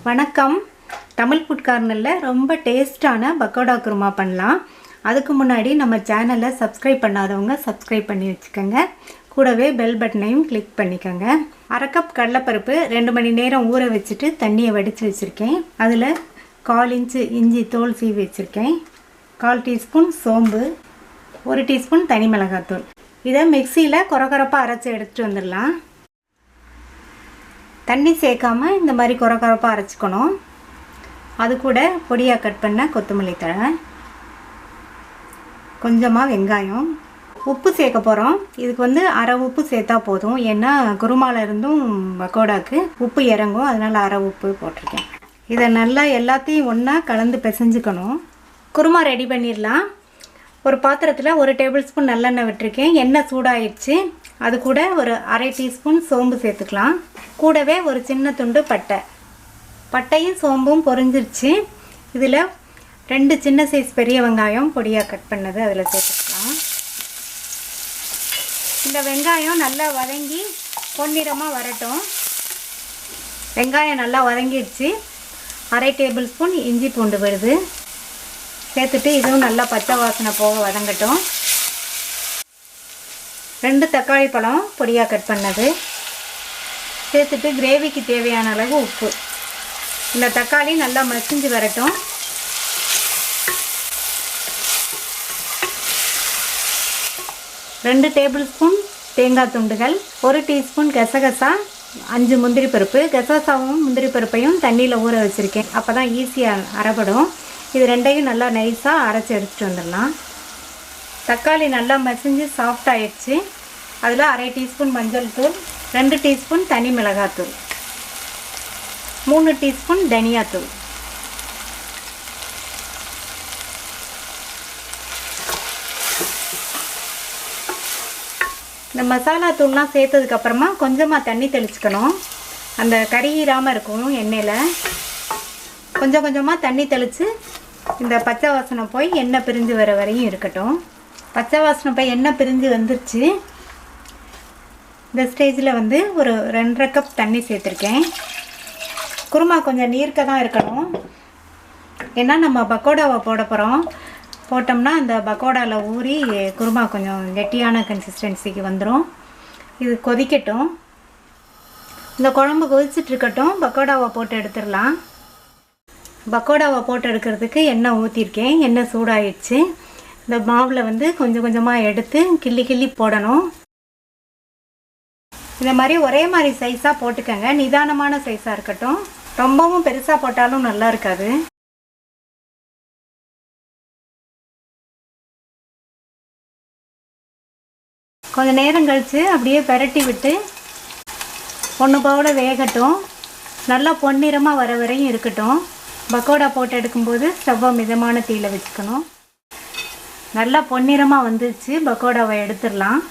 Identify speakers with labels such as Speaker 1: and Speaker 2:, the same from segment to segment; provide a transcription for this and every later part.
Speaker 1: வணக்கம். தமிழ் ஃபுட் கார்னரில் ரொம்ப டேஸ்டான பக்கோடா குருமா பண்ணலாம். அதுக்கு முன்னாடி நம்ம சேனலை சப்ஸ்கிரைப் பண்ணாதவங்க சப்ஸ்கிரைப் பண்ணி வச்சுக்கோங்க. கூடவே பெல் பட்டனையும் கிளிக் பண்ணிக்கோங்க. அரை கப் கடலைப்பருப்பு 2 மணி நேரம் ஊற வச்சுட்டு தண்ணியை வடித்து வச்சுருக்கேன். அதில் 1/4 இன்ச்சு இஞ்சி தோல் சீவி வச்சுருக்கேன். 1/4 டீஸ்பூன் சோம்பு, 1 டீஸ்பூன் தனி மிளகாத்தூள். இதை மிக்சியில் கொரகொரப்பாக அரைச்சி எடுத்துகிட்டு வந்துடலாம். தண்ணி சேர்க்காம இந்த மாதிரி கொரகொரப்பாக அரைச்சிக்கணும். அது கூட பொடியாக கட் பண்ண கொத்தமல்லி தழை, கொஞ்சமாக வெங்காயம், உப்பு சேர்க்க போகிறோம். இதுக்கு அரை உப்பு சேர்த்தா போதும். ஏன்னா குருமாவில் இருந்தும் பக்கோடாக்கு உப்பு இறங்கும், அதனால் அரை உப்பு போட்டிருக்கேன். இதை நல்லா எல்லாத்தையும் ஒன்றா கலந்து பிசைஞ்சுக்கணும். குருமா ரெடி பண்ணிடலாம். ஒரு பாத்திரத்தில் 1 டேபிள் ஸ்பூன் நல்லெண்ணெய் விட்டுருக்கேன். எண்ணெய் சூடாயிடுச்சு. அது கூட ஒரு அரை டீஸ்பூன் சோம்பு சேர்த்துக்கலாம். கூடவே ஒரு சின்ன துண்டு பட்டையும் சோம்பும் பொரிஞ்சிருச்சு. இதில் 2 சின்ன சைஸ் பெரிய வெங்காயம் பொடியாக கட் பண்ணது அதில் சேர்த்துக்கலாம். இந்த வெங்காயம் நல்லா வதங்கி பொன்னிறமாக வரட்டும். வெங்காயம் நல்லா வதங்கிடுச்சு. அரை டேபிள் ஸ்பூன் இஞ்சி பூண்டு விழுது சேர்த்துட்டு இதுவும் நல்லா பச்சை வாசனை போக வதங்கட்டும். 2 தக்காளி பழம் பொடியாக கட் பண்ணது சேர்த்துட்டு கிரேவிக்கு தேவையான அளவு உப்பு. இந்த தக்காளி நல்லா மசிஞ்சு வரட்டும். ரெண்டு டேபிள் ஸ்பூன் தேங்காய் துண்டுகள், 1 டீஸ்பூன் கசகசா, 5 முந்திரி பருப்பு. கசகசாவும் முந்திரி பருப்பையும் தண்ணியில் ஊற வச்சுருக்கேன். அப்போ தான் ஈஸியாக அரைப்படும். இது ரெண்டையும் நல்லா நைஸாக அரைச்சி எடுத்துகிட்டு வந்துடலாம். தக்காளி நல்லா மசிஞ்சு சாஃப்ட் ஆகிடுச்சு. அதில் அரை டீஸ்பூன் மஞ்சள் தூள், 2 டீஸ்பூன் தனி மிளகாத்தூள், 3 டீஸ்பூன் தனியாத்தூள், இந்த மசாலா தூள்லாம் சேர்த்ததுக்கப்புறமா கொஞ்சமாக தண்ணி தெளிச்சுக்கணும். அந்த கறியிராமல் இருக்கும் எண்ணெயில். கொஞ்சம் கொஞ்சமாக தண்ணி தெளித்து இந்த பச்சை வாசனை போய் எண்ணெய் பிரிஞ்சு வர வரையும் இருக்கட்டும். பச்சை வாசனை போய் எண்ணெய் பிரிஞ்சு வந்துருச்சு. இந்த ஸ்டேஜில் ஒரு 2.5 கப் தண்ணி சேர்த்துருக்கேன். குருமா கொஞ்சம் நீர்க்க தான் இருக்கணும். ஏன்னா நம்ம பக்கோடாவை போட போகிறோம். போட்டோம்னா அந்த பக்கோடாவில் ஊறி குருமா கொஞ்சம் கெட்டியான கன்சிஸ்டன்சிக்கு வந்துடும். இது கொதிக்கட்டும். இந்த குழம்பு கொதிச்சிட்ருக்கட்டும். பக்கோடாவை போட்டு எடுத்துடலாம். பக்கோடாவை போட்டு எடுக்கிறதுக்கு எண்ணெய் ஊற்றிருக்கேன். எண்ணெய் சூடாயிடுச்சு. இந்த மாவில் கொஞ்சம் கொஞ்சமாக எடுத்து கிள்ளி கிள்ளி போடணும். இந்த மாதிரி ஒரே மாதிரி சைஸாக போட்டுக்கங்க. நிதானமான சைஸாக இருக்கட்டும். ரொம்பவும் பெருசாக போட்டாலும் நல்லா இருக்காது. கொஞ்சம் நேரம் கழித்து அப்படியே பெரட்டி விட்டு ஒன்று போல வேகட்டும். நல்லா பொன்னிறமாக வர வரையும் இருக்கட்டும். பக்கோடா போட்டு எடுக்கும்போது ஸ்டவ்வை மிதமான தீயில் வச்சுக்கணும். நல்லா பொன்னிறமாக வந்துச்சு. பக்கோடாவை எடுத்துடலாம்.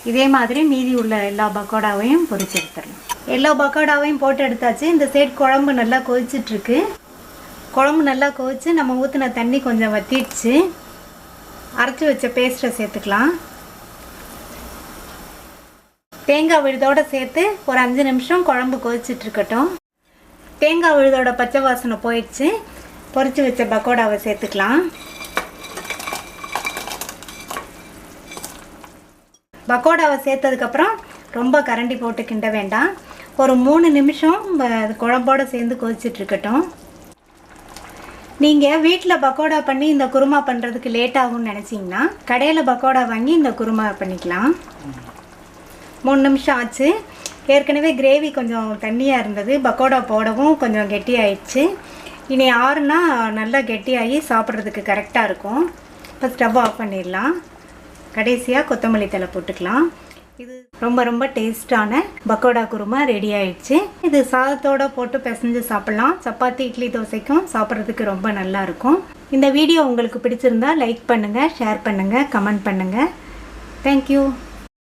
Speaker 1: இதே மாதிரி மீதி உள்ள எல்லா பக்கோடாவையும் பொரிச்சு எடுத்துடலாம். எல்லா பக்கோடாவையும் போட்டு எடுத்தாச்சு. இந்த சைடு குழம்பு நல்லா கொதிச்சிட்ருக்கு. குழம்பு நல்லா கொதிச்சு நம்ம ஊற்றின தண்ணி கொஞ்சம் வற்றிடுச்சு. அரைச்சி வச்ச பேஸ்ட்டை சேர்த்துக்கலாம். தேங்காய் விழுதோடு சேர்த்து ஒரு 5 நிமிஷம் குழம்பு கொதிச்சிட்ருக்கட்டும். தேங்காய் விழுதோட பச்சை வாசனை போயிடுச்சு. பொரிச்சு வச்ச பக்கோடாவை சேர்த்துக்கலாம். பக்கோடாவை சேர்த்ததுக்கப்புறம் ரொம்ப கரண்டி போட்டு கிண்ட வேண்டாம். ஒரு 3 நிமிஷம் குழம்போடு சேர்ந்து கொதிச்சிட்ருக்கட்டும். நீங்கள் வீட்டில் பக்கோடா பண்ணி இந்த குருமா பண்ணுறதுக்கு லேட் ஆகும்னு நினச்சிங்கன்னா கடையில் பக்கோடா வாங்கி இந்த குருமா பண்ணிக்கலாம். 3 நிமிஷம் ஆச்சு. ஏற்கனவே கிரேவி கொஞ்சம் தண்ணியாக இருந்தது. பக்கோடா போடவும் கொஞ்சம் கெட்டியாயிடுச்சு. இனி ஆறுனா நல்லா கெட்டியாகி சாப்பிட்றதுக்கு கரெக்டாக இருக்கும். இப்போ ஸ்டவ் ஆஃப் பண்ணிடலாம். கடைசியாக கொத்தமல்லி தழை போட்டுக்கலாம். இது ரொம்ப ரொம்ப டேஸ்டான பக்கோடா குருமா ரெடி ஆயிடுச்சு. இது சாதத்தோடு போட்டு பிசைஞ்சு சாப்பிட்லாம். சப்பாத்தி, இட்லி, தோசைக்கும் சாப்பிட்றதுக்கு ரொம்ப நல்லாயிருக்கும். இந்த வீடியோ உங்களுக்கு பிடிச்சிருந்தா லைக் பண்ணுங்கள், ஷேர் பண்ணுங்கள், கமெண்ட் பண்ணுங்கள். தேங்க்யூ.